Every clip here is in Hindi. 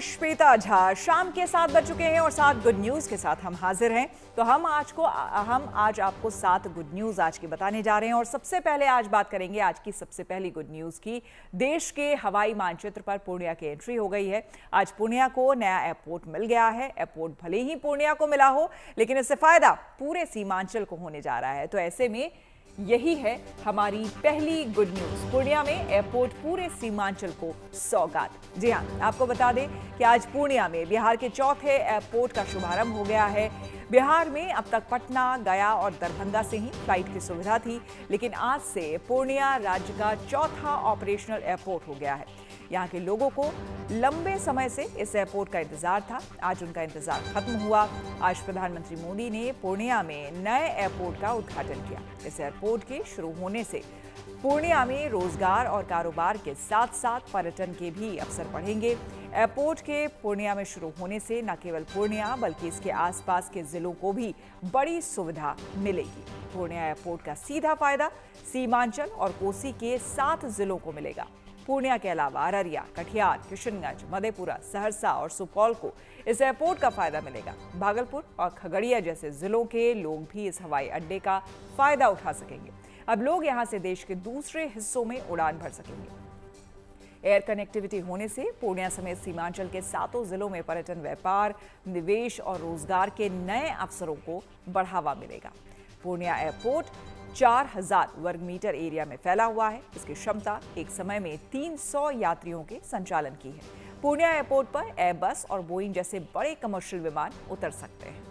श्वेता झा। शाम के 7 बज चुके हैं और 7 गुड न्यूज के साथ हम हाजिर हैं। तो हम आज आपको 7 गुड न्यूज आज की बताने जा रहे हैं। और सबसे पहले आज बात करेंगे आज की सबसे पहली गुड न्यूज की। देश के हवाई मानचित्र पर पूर्णिया की एंट्री हो गई है। आज पूर्णिया को नया एयरपोर्ट मिल गया है। एयरपोर्ट भले ही पूर्णिया को मिला हो, लेकिन इससे फायदा पूरे सीमांचल को होने जा रहा है। तो ऐसे में यही है हमारी पहली गुड न्यूज। पूर्णिया में एयरपोर्ट पूरे सीमांचल को सौगात। जी हां, आपको बता दें कि आज पूर्णिया में बिहार के चौथे एयरपोर्ट का शुभारंभ हो गया है। बिहार में अब तक पटना, गया और दरभंगा से ही फ्लाइट की सुविधा थी, लेकिन आज से पूर्णिया राज्य का चौथा ऑपरेशनल एयरपोर्ट हो गया है। यहाँ के लोगों को लंबे समय से इस एयरपोर्ट का इंतजार था। आज उनका इंतजार खत्म हुआ। आज प्रधानमंत्री मोदी ने पूर्णिया में नए एयरपोर्ट का उद्घाटन किया। इस एयरपोर्ट के शुरू होने से पूर्णिया में रोजगार और कारोबार के साथ साथ पर्यटन के भी अवसर बढ़ेंगे। एयरपोर्ट के पूर्णिया में शुरू होने से न केवल पूर्णिया बल्कि इसके आसपास के जिलों को भी बड़ी सुविधा मिलेगी। पूर्णिया एयरपोर्ट का सीधा फायदा सीमांचल और कोसी के 7 जिलों को मिलेगा। पूर्णिया के अलावा अररिया, कटिहार, किशनगंज, मधेपुरा, सहरसा और सुपौल को इस एयरपोर्ट का फायदा मिलेगा। भागलपुर और खगड़िया जैसे जिलों के लोग भी इस हवाई अड्डे का फायदा उठा सकेंगे। अब लोग यहां से देश के दूसरे हिस्सों में उड़ान भर सकेंगे। एयर कनेक्टिविटी होने से पूर्णिया समेत सीमांचल के 7 जिलों में पर्यटन, व्यापार, निवेश और रोजगार के नए अवसरों को बढ़ावा मिलेगा। पूर्णिया एयरपोर्ट 4000 वर्ग मीटर एरिया में फैला हुआ है। इसकी क्षमता एक समय में 300 यात्रियों के संचालन की है। पूर्णिया एयरपोर्ट पर एयरबस और बोइंग जैसे बड़े कमर्शियल विमान उतर सकते हैं।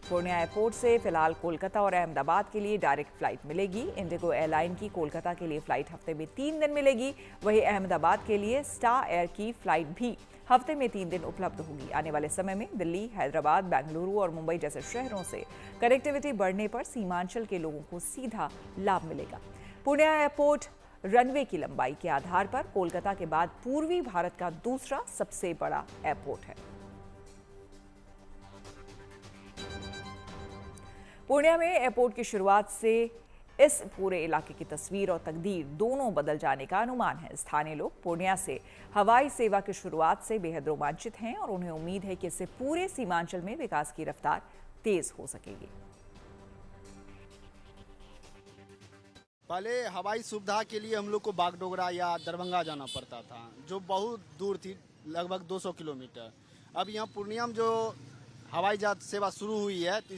पूर्णिया एयरपोर्ट से फिलहाल कोलकाता और अहमदाबाद के लिए डायरेक्ट फ्लाइट मिलेगी। इंडिगो एयरलाइन की कोलकाता के लिए फ्लाइट हफ्ते में 3 दिन मिलेगी। वहीं अहमदाबाद के लिए स्टार एयर की फ्लाइट भी हफ्ते में 3 दिन उपलब्ध होगी। आने वाले समय में दिल्ली, हैदराबाद, बेंगलुरु और मुंबई जैसे शहरों से कनेक्टिविटी बढ़ने पर सीमांचल के लोगों को सीधा लाभ मिलेगा। पूर्णिया एयरपोर्ट रनवे की लंबाई के आधार पर कोलकाता के बाद पूर्वी भारत का दूसरा सबसे बड़ा एयरपोर्ट है। पूर्णिया में एयरपोर्ट की शुरुआत से इस पूरे इलाके की तस्वीर और तकदीर दोनों बदल जाने का अनुमान है। स्थानीय लोग पूर्णिया से हवाई सेवा की शुरुआत से बेहद रोमांचित हैं और उन्हें उम्मीद है कि इससे पूरे सीमांचल में विकास की रफ्तार तेज हो सकेगी। पहले हवाई सुविधा के लिए हम लोग को बागडोगरा या दरभंगा जाना पड़ता था, जो बहुत दूर थी, लगभग 200 किलोमीटर। अब यहाँ पूर्णिया में जो हवाई जहाज सेवा शुरू हुई है, तो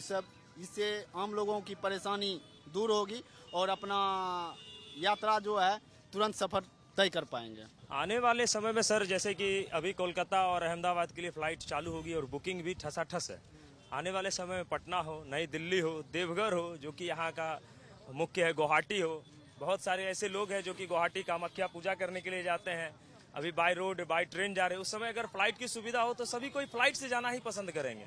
इससे आम लोगों की परेशानी दूर होगी और अपना यात्रा जो है तुरंत सफर तय कर पाएंगे। आने वाले समय में सर, जैसे कि अभी कोलकाता और अहमदाबाद के लिए फ्लाइट चालू होगी और बुकिंग भी ठसाठस है। आने वाले समय में पटना हो, नई दिल्ली हो, देवघर हो, जो कि यहाँ का मुख्य है, गुवाहाटी हो। बहुत सारे ऐसे लोग हैं जो कि गुवाहाटी कामाख्या पूजा करने के लिए जाते हैं। अभी बाय रोड, बाय ट्रेन जा रहे हैं। उस समय अगर फ्लाइट की सुविधा हो तो सभी कोई फ्लाइट से जाना ही पसंद करेंगे।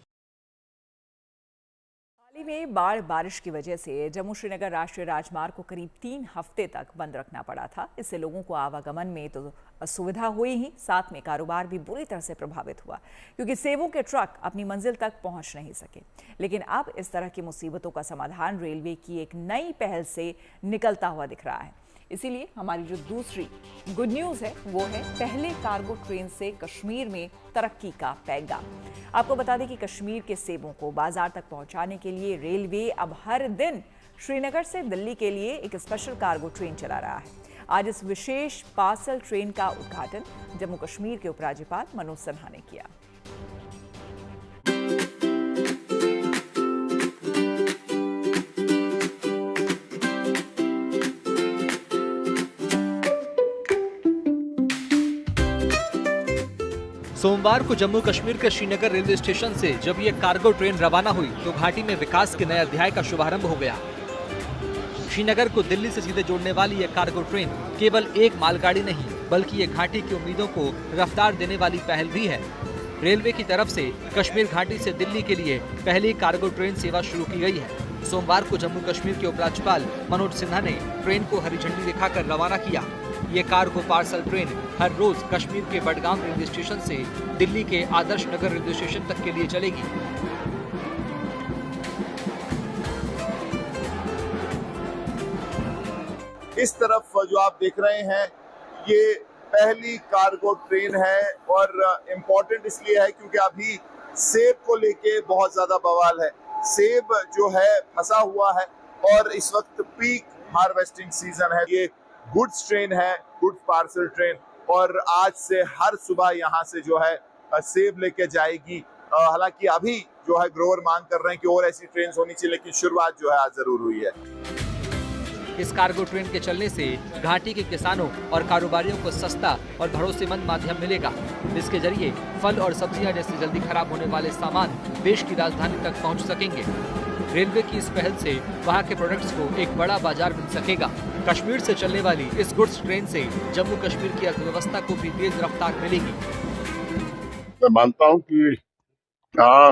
हाल ही में बारिश की वजह से जम्मू श्रीनगर राष्ट्रीय राजमार्ग को करीब 3 हफ्ते तक बंद रखना पड़ा था। इससे लोगों को आवागमन में तो असुविधा हुई ही, साथ में कारोबार भी बुरी तरह से प्रभावित हुआ, क्योंकि सेबों के ट्रक अपनी मंजिल तक पहुंच नहीं सके। लेकिन अब इस तरह की मुसीबतों का समाधान रेलवे की एक नई पहल से निकलता हुआ दिख रहा है। इसीलिए हमारी जो दूसरी गुड न्यूज है वो है पहले कार्गो ट्रेन से कश्मीर में तरक्की का पैगाम। आपको बता दें कि कश्मीर के सेबों को बाजार तक पहुंचाने के लिए रेलवे अब हर दिन श्रीनगर से दिल्ली के लिए एक स्पेशल कार्गो ट्रेन चला रहा है। आज इस विशेष पार्सल ट्रेन का उद्घाटन जम्मू कश्मीर के उपराज्यपाल मनोज सिन्हा ने किया। सोमवार को जम्मू कश्मीर के श्रीनगर रेलवे स्टेशन से जब ये कार्गो ट्रेन रवाना हुई तो घाटी में विकास के नए अध्याय का शुभारंभ हो गया। श्रीनगर को दिल्ली से सीधे जोड़ने वाली ये कार्गो ट्रेन केवल एक मालगाड़ी नहीं, बल्कि ये घाटी की उम्मीदों को रफ्तार देने वाली पहल भी है। रेलवे की तरफ से कश्मीर घाटी से दिल्ली के लिए पहली कार्गो ट्रेन सेवा शुरू की गई है। सोमवार को जम्मू कश्मीर के उपराज्यपाल मनोज सिन्हा ने ट्रेन को हरी झंडी दिखाकर रवाना किया। ये कार्गो पार्सल ट्रेन हर रोज कश्मीर के बडगाम रेलवे स्टेशन से दिल्ली के आदर्श नगर रेलवे स्टेशन तक के लिए चलेगी। इस तरफ जो आप देख रहे हैं, ये पहली कार्गो ट्रेन है और इम्पोर्टेंट इसलिए है क्योंकि अभी सेब को लेके बहुत ज्यादा बवाल है। सेब जो है फंसा हुआ है और इस वक्त पीक हार्वेस्टिंग सीजन है। ये गुड्स ट्रेन है, गुड्स पार्सल ट्रेन, और आज से हर सुबह यहाँ से जो है सेब लेके जाएगी। हालांकि अभी जो है ग्रोवर मांग कर रहे हैं कि और ऐसी ट्रेन होनी चाहिए, लेकिन शुरुआत जो है आज जरूर हुई है। इस कार्गो ट्रेन के चलने से घाटी के किसानों और कारोबारियों को सस्ता और भरोसेमंद माध्यम मिलेगा। इसके जरिए फल और सब्जियां जैसे जल्दी खराब होने वाले सामान देश की राजधानी तक पहुंच सकेंगे। रेलवे की इस पहल से वहां के प्रोडक्ट्स को एक बड़ा बाजार मिल सकेगा। कश्मीर से चलने वाली इस गुड्स ट्रेन से जम्मू कश्मीर की अर्थव्यवस्था को भी तेज रफ्तार मिलेगी। मैं मानता हूँ कि यहाँ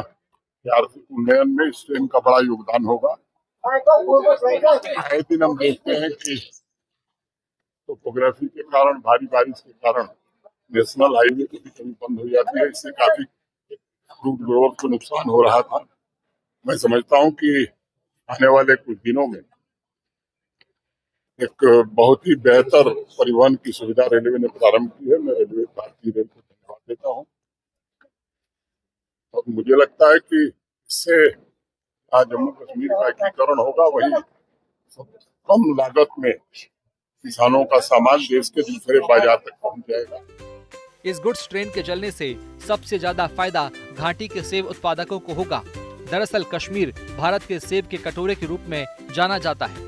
आर्थिक उन्नयन में इस ट्रेन का बड़ा योगदान होगा। आए दिन हम देखते हैं कि टोपोग्राफी के कारण, भारी बारिश के कारण नेशनल हाईवे की भी कभी बंद हो जाती है। इससे काफी फ्रूट ग्रोवर को नुकसान हो रहा था। मैं समझता हूँ कि आने वाले कुछ दिनों में एक बहुत ही बेहतर परिवहन की सुविधा रेलवे ने प्रारंभ की है। मैं रेलवे भारतीय रेल को धन्यवाद देता हूँ और मुझे लगता है कि इससे आज जम्मू कश्मीर का एकीकरण होगा। वही कम लागत में किसानों का सामान देश के दूसरे बाजार तक पहुंच जाएगा। इस गुड्स ट्रेन के चलने से सबसे ज्यादा फायदा घाटी के सेब उत्पादकों को होगा। दरअसल कश्मीर भारत के सेब के कटोरे के रूप में जाना जाता है।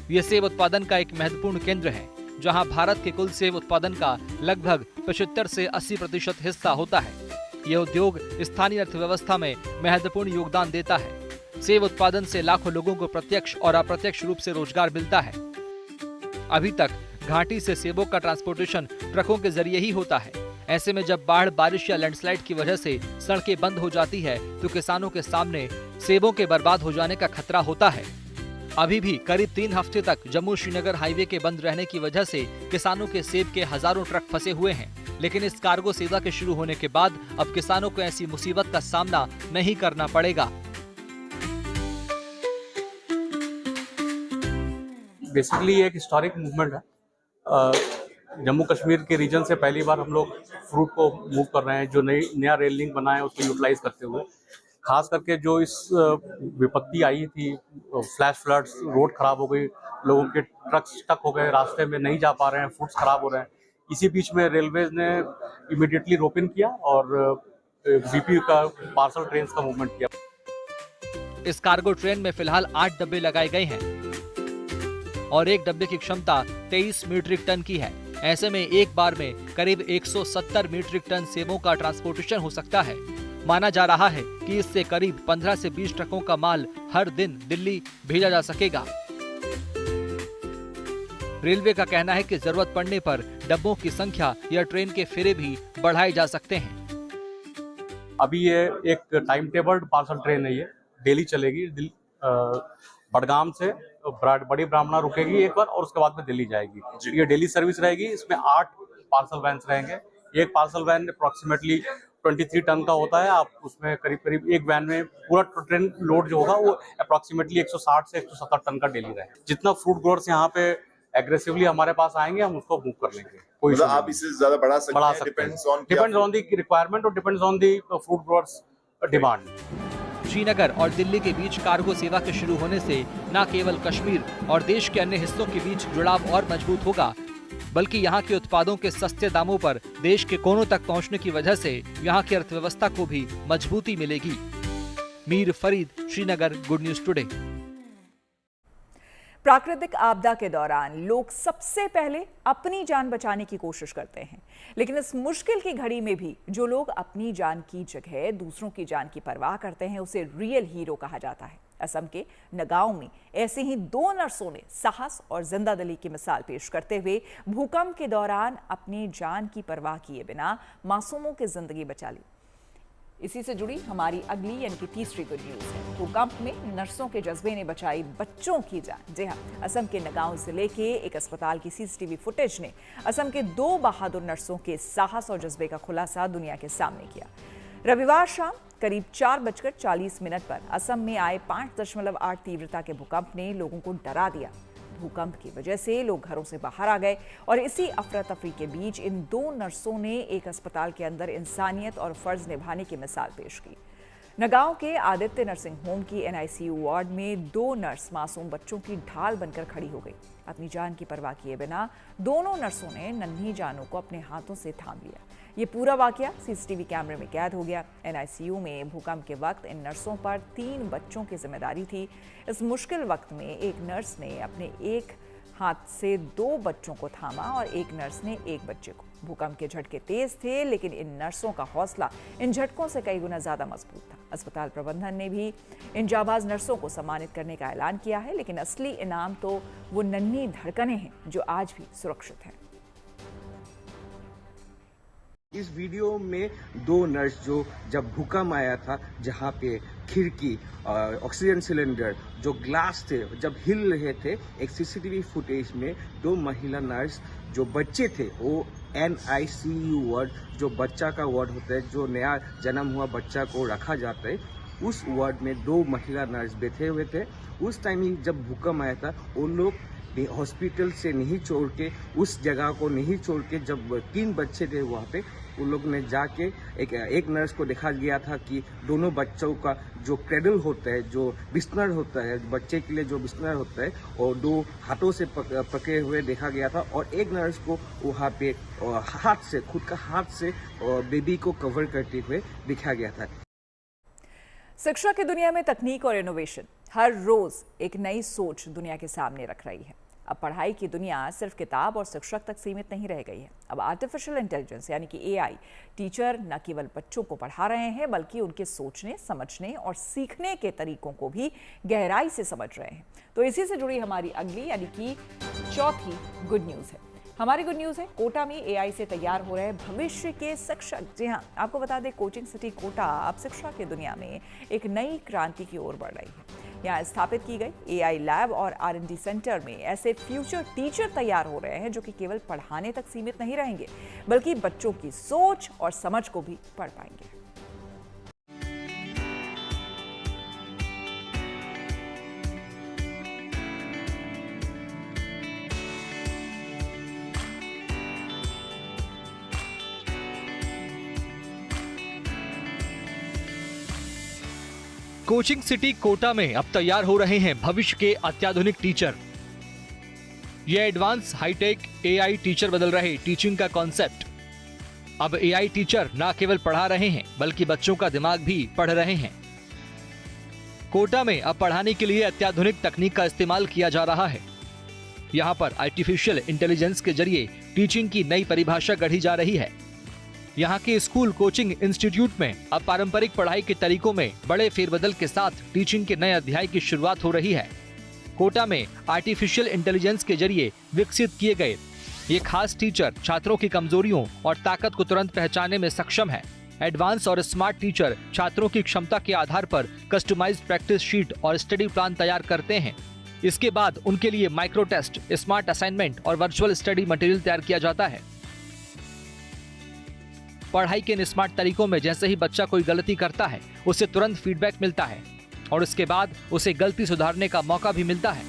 ये सेब उत्पादन का एक महत्वपूर्ण केंद्र है, जहां भारत के कुल सेब उत्पादन का लगभग 75 से 80% हिस्सा होता है। यह उद्योग स्थानीय अर्थव्यवस्था में महत्वपूर्ण योगदान देता है। सेब उत्पादन से लाखों लोगों को प्रत्यक्ष और अप्रत्यक्ष रूप से रोजगार मिलता है। अभी तक घाटी से सेबों का ट्रांसपोर्टेशन ट्रकों के जरिए ही होता है। ऐसे में जब बाढ़, बारिश या लैंडस्लाइड की वजह से सड़कें बंद हो जाती है तो किसानों के सामने सेबों के बर्बाद हो जाने का खतरा होता है। अभी भी करीब 3 हफ्ते तक जम्मू श्रीनगर हाईवे के बंद रहने की वजह से किसानों के सेब के हजारों ट्रक फंसे हुए हैं। लेकिन इस कार्गो सेवा के शुरू होने के बाद अब किसानों को ऐसी मुसीबत का सामना नहीं करना पड़ेगा। बेसिकली ये एक हिस्टोरिक मूवमेंट है। जम्मू कश्मीर के रीजन से पहली बार हम लोग फ्रूट को मूव कर रहे हैं, जो नया रेल लिंक बना है उसको यूटिलाइज करते हुए। खास करके जो इस विपत्ति आई थी, फ्लैश फ्लड्स, रोड खराब हो गई, लोगों के ट्रक स्टक हो गए, रास्ते में नहीं जा पा रहे हैं, फ्रूट्स खराब हो रहे हैं। इसी बीच में रेलवे ने इमीडिएटली रोपिन किया और बीपी का पार्सल ट्रेन का मूवमेंट किया। इस कार्गो ट्रेन में फिलहाल 8 डब्बे लगाए गए हैं और एक डब्बे की क्षमता 23 मीट्रिक टन की है। ऐसे में एक बार में करीब 170 मीट्रिक टन सेबों का ट्रांसपोर्टेशन हो सकता है। माना जा रहा है कि इससे करीब 15 से 20 ट्रकों का माल हर दिन दिल्ली भेजा जा सकेगा। रेलवे का कहना है कि जरूरत पड़ने पर डब्बों की संख्या या ट्रेन के फेरे भी बढ़ाए जा सकते हैं। अभी ये एक टाइम टेबल्ड पार्सल ट्रेन है, ये डेली चलेगी। बडगाम से बड़ी ब्राह्मणा रुकेगी एक बार और उसके बाद में दिल्ली जाएगी। ये डेली सर्विस रहेगी। इसमें 8 पार्सल वैन रहेंगे। एक पार्सल वैन अप्रोक्सीमेटली 23 टन का होता है। आप उसमें करीब करीब एक वैन में पूरा ट्रेन लोड जो होगा वो अप्रोक्सीमेटली 160 से 170 टन का डेली रहेगा। जितना फ्रूट ग्रोवर्स यहाँ पे एग्रेसिवली हमारे पास आएंगे हम उसको मूव कर लेंगे। कोई मतलब आप इसे ज्यादा बढ़ा सकते हैं, डिपेंड्स ऑन द रिक्वायरमेंट और depends on the fruit growers demand. Srinagar और दिल्ली के बीच कार्गो सेवा के शुरू होने से न केवल कश्मीर और देश के अन्य हिस्सों के बीच जुड़ाव और मजबूत होगा, बल्कि यहाँ के उत्पादों के सस्ते दामों पर देश के कोनों तक पहुँचने की वजह से यहाँ की अर्थव्यवस्था को भी मजबूती मिलेगी। Mir Farid, Srinagar, good news today. प्राकृतिक आपदा के दौरान लोग सबसे पहले अपनी जान बचाने की कोशिश करते हैं, लेकिन इस मुश्किल की घड़ी में भी जो लोग अपनी जान की जगह दूसरों की जान की परवाह करते हैं उसे रियल हीरो कहा जाता है। असम के नगांव में ऐसे ही 2 नर्सों ने साहस और जिंदादिली की मिसाल पेश करते हुए भूकंप के दौरान अपनी जान की परवाह किए बिना मासूमों की जिंदगी बचा ली। इसी से जुड़ी हमारी अगली यानी कि तीसरी गुड न्यूज है। भूकंप में नर्सों के जज्बे ने बचाई बच्चों की जान। जी हां, असम के नगांव जिले के एक अस्पताल की सीसीटीवी फुटेज ने असम के 2 बहादुर नर्सों के साहस और जज्बे का खुलासा दुनिया के सामने किया। रविवार शाम करीब 4:40 पर असम में आए 5.8 तीव्रता के भूकंप ने लोगों को डरा दिया। भूकंप की वजह से लोग घरों से बाहर आ गए और इसी अफरा तफरी के बीच इन 2 नर्सों ने एक अस्पताल के अंदर इंसानियत और फर्ज निभाने की मिसाल पेश की। नगांव के आदित्य नर्सिंग होम की NICU वार्ड में 2 नर्स मासूम बच्चों की ढाल बनकर खड़ी हो गई। अपनी जान की परवाह किए बिना दोनों नर्सों ने नन्ही जानों को अपने हाथों से थाम लिया। ये पूरा वाकया CCTV कैमरे में कैद हो गया। NICU में भूकंप के वक्त इन नर्सों पर 3 बच्चों की जिम्मेदारी थी। इस मुश्किल वक्त में एक नर्स ने अपने एक हाथ से 2 बच्चों को थामा और एक नर्स ने 1 बच्चे को। भूकंप के झटके तेज थे, लेकिन इन नर्सों का हौसला इन झटकों से कई गुना ज्यादा मजबूत था। अस्पताल प्रबंधन ने भी इन जाबाज नर्सों को सम्मानित करने का ऐलान किया है, लेकिन असली इनाम तो वो नन्ही धड़कनें हैं जो आज भी सुरक्षित हैं। इस वीडियो में 2 नर्स जो जब भूकंप आया था, जहाँ पे खिड़की ऑक्सीजन सिलेंडर जो ग्लास थे जब हिल रहे थे, एक CCTV फुटेज में 2 महिला नर्स जो बच्चे थे, वो NICU वार्ड जो बच्चा का वार्ड होता है, जो नया जन्म हुआ बच्चा को रखा जाता है, उस वार्ड में 2 महिला नर्स बैठे हुए थे। उस टाइम जब भूकंप आया था, उन लोग हॉस्पिटल से नहीं छोड़ के, उस जगह को नहीं छोड़ के, जब 3 बच्चे थे वहाँ पे, उन लोग ने जाके एक नर्स को देखा गया था कि दोनों बच्चों का जो क्रेडल होता है, जो बिस्तर होता है बच्चे के लिए, जो बिस्तर होता है, और 2 हाथों से पकड़े हुए देखा गया था। और एक नर्स को वहाँ पे हाथ से, खुद का हाथ से बेबी को कवर करते हुए दिखा गया था। शिक्षा की दुनिया में तकनीक और इनोवेशन हर रोज एक नई सोच दुनिया के सामने रख रही है। अब पढ़ाई की दुनिया सिर्फ किताब और शिक्षक तक सीमित नहीं रह गई है। अब आर्टिफिशियल इंटेलिजेंस यानी कि AI टीचर न केवल बच्चों को पढ़ा रहे हैं, बल्कि उनके सोचने, समझने और सीखने के तरीकों को भी गहराई से समझ रहे हैं। तो इसी से जुड़ी हमारी अगली यानी कि चौथी गुड न्यूज़ है। हमारी गुड न्यूज़ है, कोटा में AI से तैयार हो रहे भविष्य के शिक्षक। जी हाँ, आपको बता दें, कोचिंग सिटी कोटा अब शिक्षा की दुनिया में एक नई क्रांति की ओर बढ़ रही है। यहाँ स्थापित की गई AI लैब और R&D सेंटर में ऐसे फ्यूचर टीचर तैयार हो रहे हैं जो कि केवल पढ़ाने तक सीमित नहीं रहेंगे, बल्कि बच्चों की सोच और समझ को भी पढ़ पाएंगे। कोचिंग सिटी कोटा में अब तैयार हो रहे हैं भविष्य के अत्याधुनिक टीचर। ये एडवांस हाईटेक AI टीचर बदल रहे टीचिंग का कॉन्सेप्ट। अब AI टीचर न केवल पढ़ा रहे हैं, बल्कि बच्चों का दिमाग भी पढ़ रहे हैं। कोटा में अब पढ़ाने के लिए अत्याधुनिक तकनीक का इस्तेमाल किया जा रहा है। यहाँ पर आर्टिफिशियल इंटेलिजेंस के जरिए टीचिंग की नई परिभाषा गढ़ी जा रही है। यहाँ के स्कूल कोचिंग इंस्टीट्यूट में अब पारंपरिक पढ़ाई के तरीकों में बड़े फेरबदल के साथ टीचिंग के नए अध्याय की शुरुआत हो रही है। कोटा में आर्टिफिशियल इंटेलिजेंस के जरिए विकसित किए गए ये खास टीचर छात्रों की कमजोरियों और ताकत को तुरंत पहचानने में सक्षम है। एडवांस और स्मार्ट टीचर छात्रों की क्षमता के आधार पर कस्टमाइज्ड प्रैक्टिस शीट और स्टडी प्लान तैयार करते हैं। इसके बाद उनके लिए माइक्रो टेस्ट, स्मार्ट असाइनमेंट और वर्चुअल स्टडी मटेरियल तैयार किया जाता है। पढ़ाई के इन स्मार्ट तरीकों में जैसे ही बच्चा कोई गलती करता है, उसे तुरंत फीडबैक मिलता है और उसके बाद उसे गलती सुधारने का मौका भी मिलता है।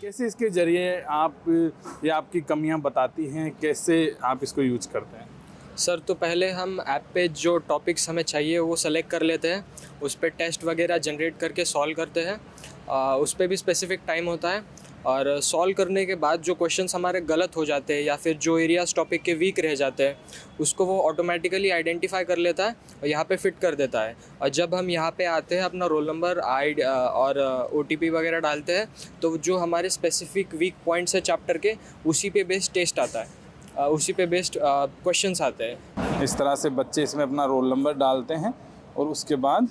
कैसे इसके जरिए आप या आपकी कमियां बताती हैं, कैसे आप इसको यूज करते हैं? सर, तो पहले हम ऐप पे जो टॉपिक्स हमें चाहिए वो सेलेक्ट कर लेते हैं, उस पर टेस्ट वगैरह जनरेट करके सॉल्व करते हैं। उस पर भी स्पेसिफिक टाइम होता है और सॉल्व करने के बाद जो क्वेश्चंस हमारे गलत हो जाते हैं या फिर जो एरियाज टॉपिक के वीक रह जाते हैं, उसको वो ऑटोमेटिकली आइडेंटिफाई कर लेता है और यहाँ पे फिट कर देता है। और जब हम यहाँ पे आते हैं, अपना रोल नंबर, ID और OTP वगैरह डालते हैं, तो जो हमारे स्पेसिफिक वीक पॉइंट्स है चैप्टर के, उसी पे बेस्ड टेस्ट आता है, उसी पे बेस्ड क्वेश्चंस आते हैं। इस तरह से बच्चे इसमें अपना रोल नंबर डालते हैं और उसके बाद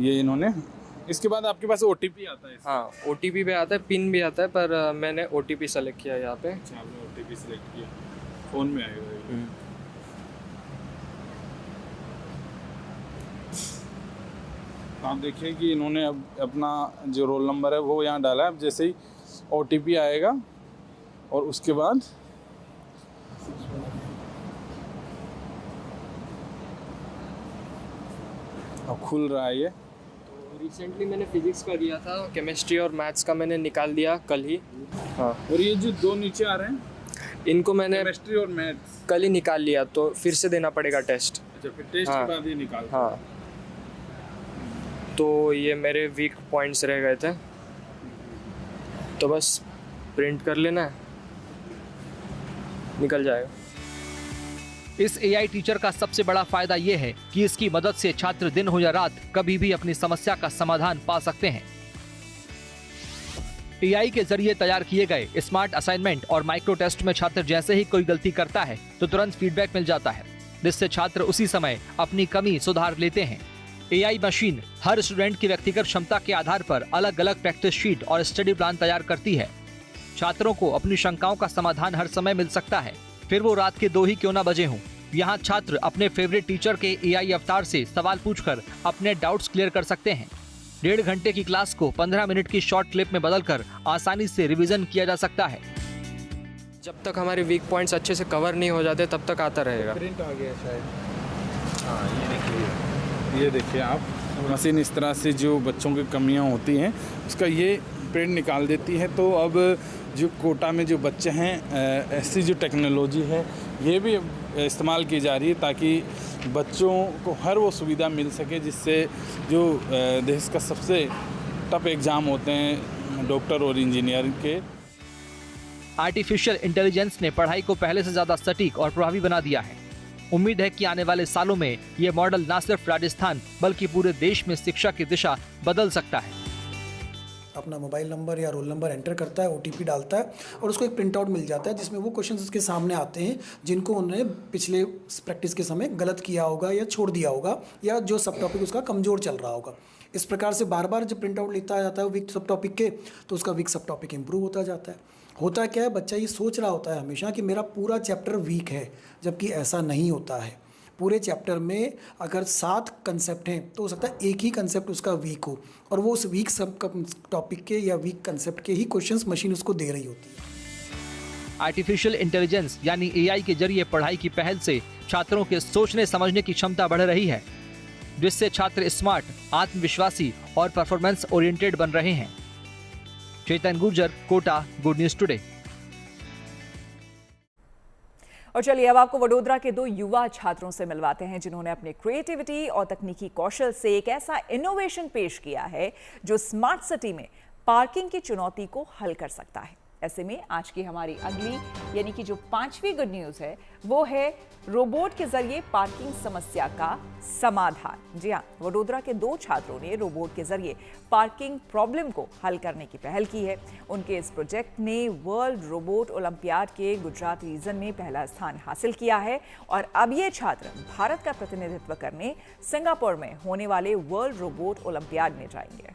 ये इन्होंने, इसके बाद आपके पास OTP आता है? हाँ, OTP भी आता है, पिन भी आता है, पर मैंने OTP सेलेक्ट किया यहाँ पे। अच्छा, आपने OTP सेलेक्ट किया, फ़ोन में आएगा। आप देखिए कि इन्होंने अब अपना जो रोल नंबर है वो यहाँ डाला है। अब जैसे ही OTP आएगा और उसके बाद अब खुल रहा है ये। रिसेंटली मैंने फिजिक्स का दिया था, केमिस्ट्री और मैथ्स का मैंने निकाल दिया कल ही। हाँ, और ये जो 2 नीचे आ रहे हैं इनको मैंने केमिस्ट्री और मैथ्स कल ही निकाल लिया, तो फिर से देना पड़ेगा टेस्ट। अच्छा, फिर टेस्ट हाँ। के बाद ये निकाल। हाँ, तो ये मेरे वीक पॉइंट्स रह गए थे, तो बस प्रिंट कर लेना है, निकल जाएगा। इस एआई टीचर का सबसे बड़ा फायदा यह है कि इसकी मदद से छात्र दिन हो या रात कभी भी अपनी समस्या का समाधान पा सकते हैं। एआई के जरिए तैयार किए गए स्मार्ट असाइनमेंट और माइक्रो टेस्ट में छात्र जैसे ही कोई गलती करता है तो तुरंत फीडबैक मिल जाता है, जिससे छात्र उसी समय अपनी कमी सुधार लेते हैं। एआई मशीन हर स्टूडेंट की व्यक्तिगत क्षमता के आधार पर अलग अलग प्रैक्टिस शीट और स्टडी प्लान तैयार करती है। छात्रों को अपनी शंकाओं का समाधान हर समय मिल सकता है, फिर वो रात के 2 ही क्यों ना बजे हों। यहाँ छात्र अपने फेवरेट टीचर के एआई अवतार से सवाल पूछकर अपने डाउट्स क्लियर कर सकते हैं। 1.5 घंटे की क्लास को 15 मिनट की शॉर्ट क्लिप में बदलकर आसानी से रिवीजन किया जा सकता है। जब तक हमारे वीक पॉइंट्स अच्छे से कवर नहीं हो जाते तब तक आता रहेगा। प्रिंट आ गया शायद। हाँ, ये देखिए आप, मशीन इस तरह से जो बच्चों की कमियां होती हैं उसका ये प्रिंट निकाल देती है। तो अब जो कोटा में जो बच्चे हैं, ऐसी जो टेक्नोलॉजी है ये भी इस्तेमाल की जा रही है ताकि बच्चों को हर वो सुविधा मिल सके जिससे जो देश का सबसे टफ एग्ज़ाम होते हैं डॉक्टर और इंजीनियर के। आर्टिफिशियल इंटेलिजेंस ने पढ़ाई को पहले से ज्यादा सटीक और प्रभावी बना दिया है। उम्मीद है कि आने वाले सालों में ये मॉडल न सिर्फ राजस्थान बल्कि पूरे देश में शिक्षा की दिशा बदल सकता है। अपना मोबाइल नंबर या रोल नंबर एंटर करता है, ओटीपी डालता है और उसको एक प्रिंट आउट मिल जाता है जिसमें वो क्वेश्चंस उसके सामने आते हैं जिनको उन्होंने पिछले प्रैक्टिस के समय गलत किया होगा या छोड़ दिया होगा या जो सब टॉपिक उसका कमज़ोर चल रहा होगा। इस प्रकार से बार बार जब प्रिंट आउट लेता जाता है वीक सब टॉपिक के, तो उसका वीक सब टॉपिक इंप्रूव होता जाता है। होता क्या है, बच्चा ये सोच रहा होता है हमेशा कि मेरा पूरा चैप्टर वीक है, जबकि ऐसा नहीं होता है। पूरे चैप्टर में अगर 7 कंसेप्ट हैं तो हो सकता है एक ही कंसेप्ट उसका वीक हो और वो उस वीक सब टॉपिक के या वीक कंसेप्ट के ही क्वेश्चंस मशीन उसको दे रही होती है। आर्टिफिशियल इंटेलिजेंस यानी एआई के जरिए पढ़ाई की पहल से छात्रों के सोचने समझने की क्षमता बढ़ रही है, जिससे छात्र स्मार्ट, आत्मविश्वासी और परफॉर्मेंस ओरिएंटेड बन रहे हैं। Chetan Gurjar, Kota, good news today. और चलिए अब आपको वडोदरा के 2 युवा छात्रों से मिलवाते हैं जिन्होंने अपने क्रिएटिविटी और तकनीकी कौशल से एक ऐसा इनोवेशन पेश किया है जो स्मार्ट सिटी में पार्किंग की चुनौती को हल कर सकता है। ऐसे में आज की हमारी अगली यानी कि जो 5वीं गुड न्यूज है वो है रोबोट के जरिए पार्किंग समस्या का समाधान। जी हाँ, वडोदरा के 2 छात्रों ने रोबोट के जरिए पार्किंग प्रॉब्लम को हल करने की पहल की है। उनके इस प्रोजेक्ट ने वर्ल्ड रोबोट ओलंपियाड के गुजरात रीजन में पहला स्थान हासिल किया है और अब ये छात्र भारत का प्रतिनिधित्व करने सिंगापुर में होने वाले वर्ल्ड रोबोट ओलंपियाड में जाएंगे।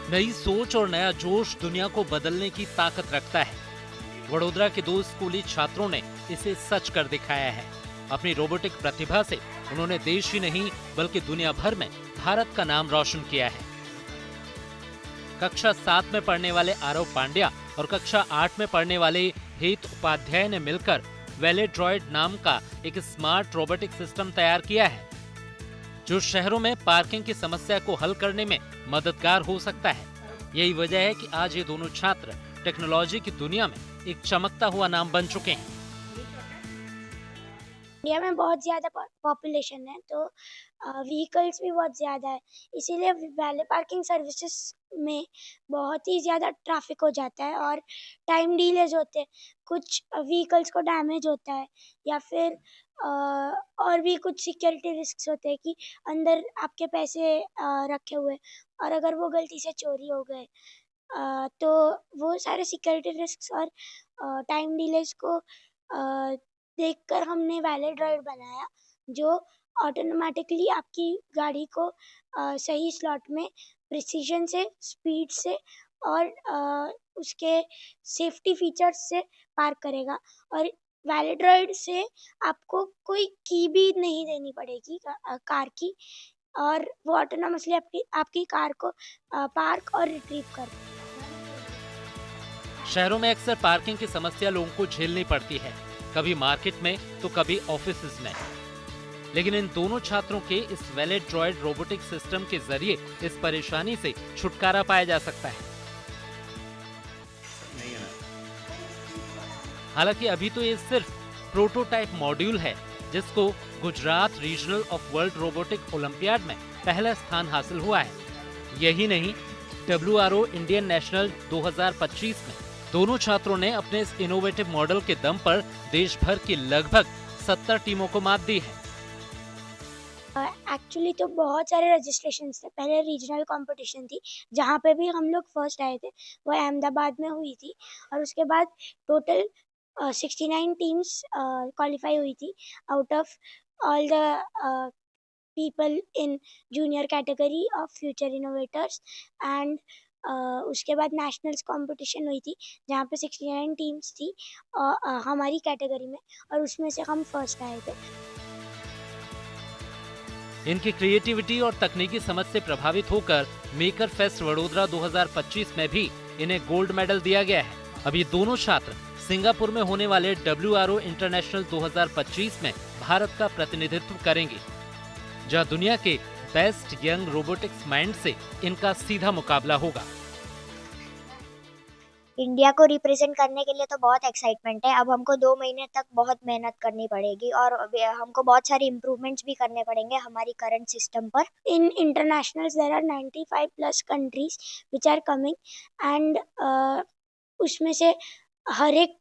नई सोच और नया जोश दुनिया को बदलने की ताकत रखता है। वडोदरा के 2 स्कूली छात्रों ने इसे सच कर दिखाया है। अपनी रोबोटिक प्रतिभा से उन्होंने देश ही नहीं बल्कि दुनिया भर में भारत का नाम रोशन किया है। कक्षा 7 में पढ़ने वाले आरव पांड्या और कक्षा 8 में पढ़ने वाले हेत उपाध्याय ने मिलकर वेलेड्रॉइड नाम का एक स्मार्ट रोबोटिक सिस्टम तैयार किया है जो शहरों में पार्किंग की समस्या को हल करने में मददगार हो सकता है। यही वजह है कि आज ये दोनों छात्र टेक्नोलॉजी की दुनिया में एक चमकता हुआ नाम बन चुके हैं। इंडिया में बहुत ज़्यादा पॉपुलेशन है तो व्हीकल्स भी बहुत ज़्यादा है, इसीलिए वैले पार्किंग सर्विसेज में बहुत ही ज़्यादा ट्रैफिक हो जाता है और टाइम डिलेज होते हैं। कुछ व्हीकल्स को डैमेज होता है या फिर और भी कुछ सिक्योरिटी रिस्क होते हैं कि अंदर आपके पैसे रखे हुए और अगर वो गलती से चोरी हो गए तो वो सारे सिक्योरिटी रिस्क और टाइम डिलेज को देखकर हमने वैलेड्रॉइड बनाया जो ऑटोमेटिकली आपकी गाड़ी को सही स्लॉट में प्रिसीजन से, स्पीड से और उसके सेफ्टी फीचर्स से पार्क करेगा। और वैलेड्रॉइड से आपको कोई की भी नहीं देनी पड़ेगी कार की, और वो ऑटोनोमसली आपकी कार को पार्क और रिट्रीव करता है। शहरों में अक्सर पार्किंग की समस्या लोगों को झेलनी पड़ती है, कभी मार्केट में तो कभी ऑफिसेज में। लेकिन इन दोनों छात्रों के इस वैलेट ड्रॉइड रोबोटिक सिस्टम के जरिए इस परेशानी से छुटकारा पाया जा सकता है। हालांकि अभी तो ये सिर्फ प्रोटोटाइप मॉड्यूल है, जिसको Gujarat regional of world robotic olympiad में पहला स्थान हासिल हुआ है। यही नहीं, WRO इंडियन नेशनल 2025 में दोनों छात्रों ने अपने इस इनोवेटिव मॉडल के दम पर देश भर की लगभग 70 टीमों को मात दी है। एक्चुअली तो बहुत सारे रजिस्ट्रेशंस थे। पहले रीजनल कंपटीशन थी जहाँ पे भी हम लोग फर्स्ट आए थे, वो अहमदाबाद में हुई थी। और उसके बाद टोटल 69 टीम्स क्वालिफाई हुई थी out of all the people in junior category of future innovators. And उसके बाद नेशनल्स कंपटीशन हुई थी जहाँ पे 69 टीम्स थी हमारी कैटेगरी में, और उसमें से हम फर्स्ट आए थे। इनकी क्रिएटिविटी और तकनीकी समझ से प्रभावित होकर मेकर फेस्ट वडोदरा 2025 में भी इन्हें गोल्ड मेडल दिया गया है। अब ये दोनों छात्र सिंगापुर में होने वाले WRO इंटरनेशनल 2025 में भारत का प्रतिनिधित्व करेंगे, जहां दुनिया के बेस्ट यंग रोबोटिक्स माइंड से इनका सीधा मुकाबला होगा। इंडिया को रिप्रेजेंट करने के लिए तो बहुत एक्साइटमेंट है। अब हमको 2 महीने तक बहुत मेहनत करनी पड़ेगी और हमको बहुत सारे इम्प्रूवमेंट्स भी करने पड़ेंगे हमारी करंट सिस्टम पर। In internationals there are 95 plus countries which are coming, and उसमें से हर एक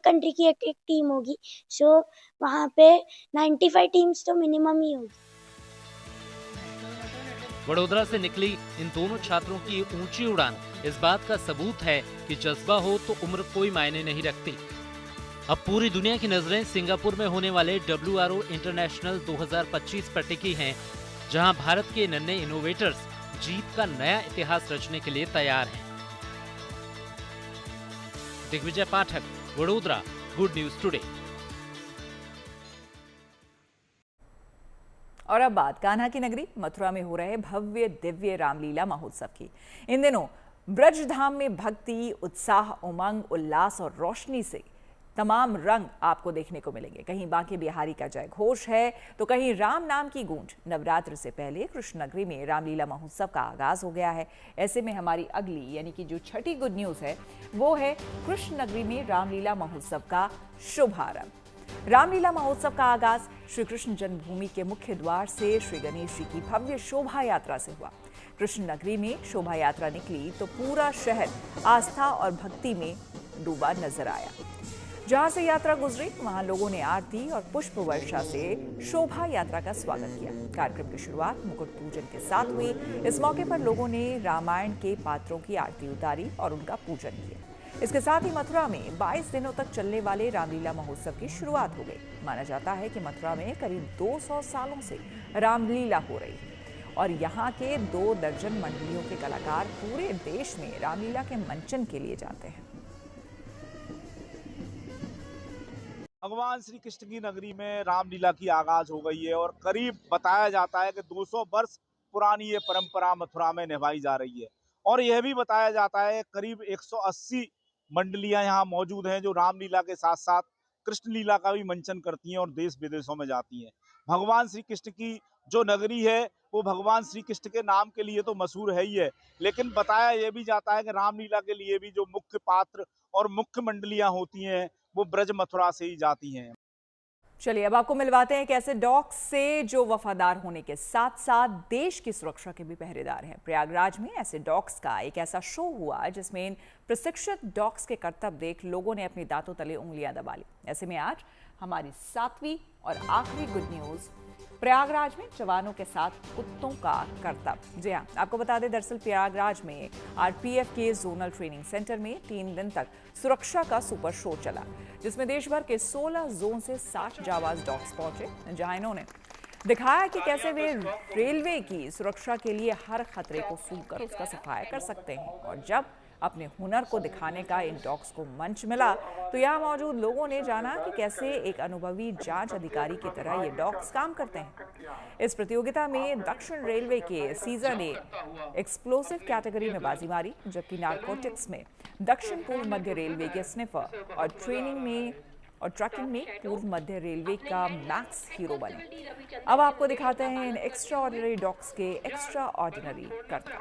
कंट्री की एक टीम होगी। सो वहाँ पे 95 टीम्स तो मिनिमम ही होगी। वडोदरा से निकली इन दोनों छात्रों की ऊंची उड़ान इस बात का सबूत है कि जज्बा हो तो उम्र कोई मायने नहीं रखती। अब पूरी दुनिया की नजरें सिंगापुर में होने वाले WRO इंटरनेशनल 2025 पर टिकी हैं, जहां भारत के नन्हे इनोवेटर्स जीत का नया इतिहास रचने के लिए तैयार हैं। दिग्विजय पाठक, वडोदरा, गुड न्यूज टुडे। और अब बात कान्हा की नगरी मथुरा में हो रहे भव्य दिव्य रामलीला महोत्सव की। इन दिनों ब्रजधाम में भक्ति, उत्साह, उमंग, उल्लास और रोशनी से तमाम रंग आपको देखने को मिलेंगे। कहीं बांके बिहारी का जय घोष है तो कहीं राम नाम की गूंज। नवरात्र से पहले कृष्ण नगरी में रामलीला महोत्सव का आगाज हो गया है। ऐसे में हमारी अगली यानी कि जो छठी गुड न्यूज है वो है कृष्ण नगरी में रामलीला महोत्सव का शुभारंभ। रामलीला महोत्सव का आगाज श्री कृष्ण जन्मभूमि के मुख्य द्वार से श्री गणेश जी की भव्य शोभा यात्रा से हुआ। कृष्ण नगरी में शोभा यात्रा निकली तो पूरा शहर आस्था और भक्ति में डूबा नजर आया। जहां से यात्रा गुजरी वहां लोगों ने आरती और पुष्प वर्षा से शोभा यात्रा का स्वागत किया। कार्यक्रम की शुरुआत मुकुट पूजन के साथ हुई। इस मौके पर लोगों ने रामायण के पात्रों की आरती उतारी और उनका पूजन किया। इसके साथ ही मथुरा में 22 दिनों तक चलने वाले रामलीला महोत्सव की शुरुआत हो गई। माना जाता है कि मथुरा में करीब 200 सालों से रामलीला हो रही है और यहाँ के 2 दर्जन मंडलियों के कलाकार पूरे देश में रामलीला के मंचन के लिए जाते हैं। भगवान श्री कृष्ण की नगरी में रामलीला की आगाज हो गई है और करीब बताया जाता है कि 200 वर्ष पुरानी ये परंपरा मथुरा में निभाई जा रही है। और यह भी बताया जाता है करीब 180 मंडलियां यहाँ मौजूद हैं जो रामलीला के साथ साथ कृष्ण लीला का भी मंचन करती हैं और देश विदेशों में जाती हैं। भगवान श्री कृष्ण की जो नगरी है वो भगवान श्री कृष्ण के नाम के लिए तो मशहूर है ही है, लेकिन बताया यह भी जाता है कि रामलीला के लिए भी जो मुख्य पात्र और मुख्य मंडलियां होती हैं वो ब्रज मथुरा से ही जाती हैं। चलिए अब आपको मिलवाते हैं एक ऐसे डॉग्स से जो वफादार होने के साथ साथ देश की सुरक्षा के भी पहरेदार हैं। प्रयागराज में ऐसे डॉग्स का एक ऐसा शो हुआ जिसमें इन प्रशिक्षित डॉग्स के करतब देख लोगों ने अपनी दांतों तले उंगलियां दबा ली। ऐसे में आज हमारी 7वीं और आखिरी गुड न्यूज प्रयागराज में जवानों के साथ कुत्तों का करतब। जी हाँ, आपको बता दें दरअसल प्रयागराज में RPF के जोनल ट्रेनिंग सेंटर में 3 दिन तक सुरक्षा का सुपर शो चला, जिसमें देश भर के 16 जोन से 60 जाबाज डॉग्स पहुंचे, जहां इन्होंने दिखाया कि कैसे वे रेलवे की सुरक्षा के लिए हर खतरे को सूंघकर उसका सफाया कर सकते हैं और जब अपने हुनर को दिखाने का इन डॉग्स को मंच मिला तो यहाँ मौजूद लोगों ने जाना कि कैसे एक अनुभवी जांच अधिकारी की तरह ये डॉग्स काम करते हैं। इस प्रतियोगिता में दक्षिण रेलवे के सीजर ने एक्सप्लोसिव कैटेगरी में बाजी मारी, जबकि नारकोटिक्स में दक्षिण पूर्व मध्य रेलवे के स्निफर और ट्रकिंग में पूर्व मध्य रेलवे का मैक्स हीरो बने। अब आपको दिखाते हैं इन एक्स्ट्रा ऑर्डिनरी डॉग्स के एक्स्ट्रा ऑर्डिनरी करतब।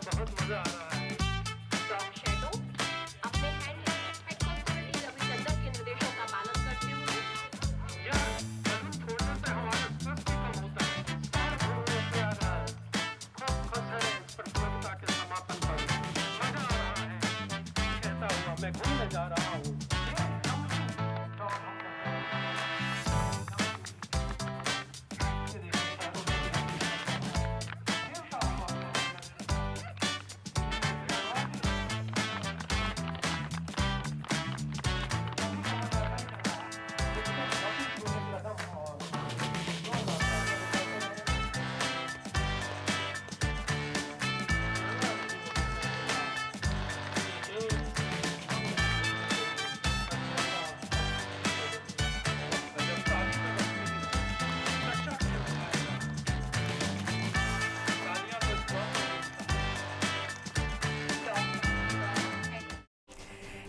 बहुत मजा आ रहा है। शैडो अपने हैंड चंदर के निर्देशों का पालन करते हुए यह बलून छोड़ने से हमारा स्ट्रेस भी कम होता है और बहुत प्यारा खूब खुश है इस प्रतियोगिता के समापन पर। मजा आ रहा है कहता हुआ मैं घूमने जा रहा हूँ।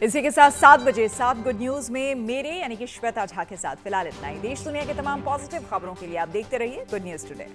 इसी के साथ 7 बजे 7 गुड न्यूज में मेरे यानी कि श्वेता झा के साथ फिलहाल इतना ही। देश दुनिया के तमाम पॉजिटिव खबरों के लिए आप देखते रहिए गुड न्यूज टुडे।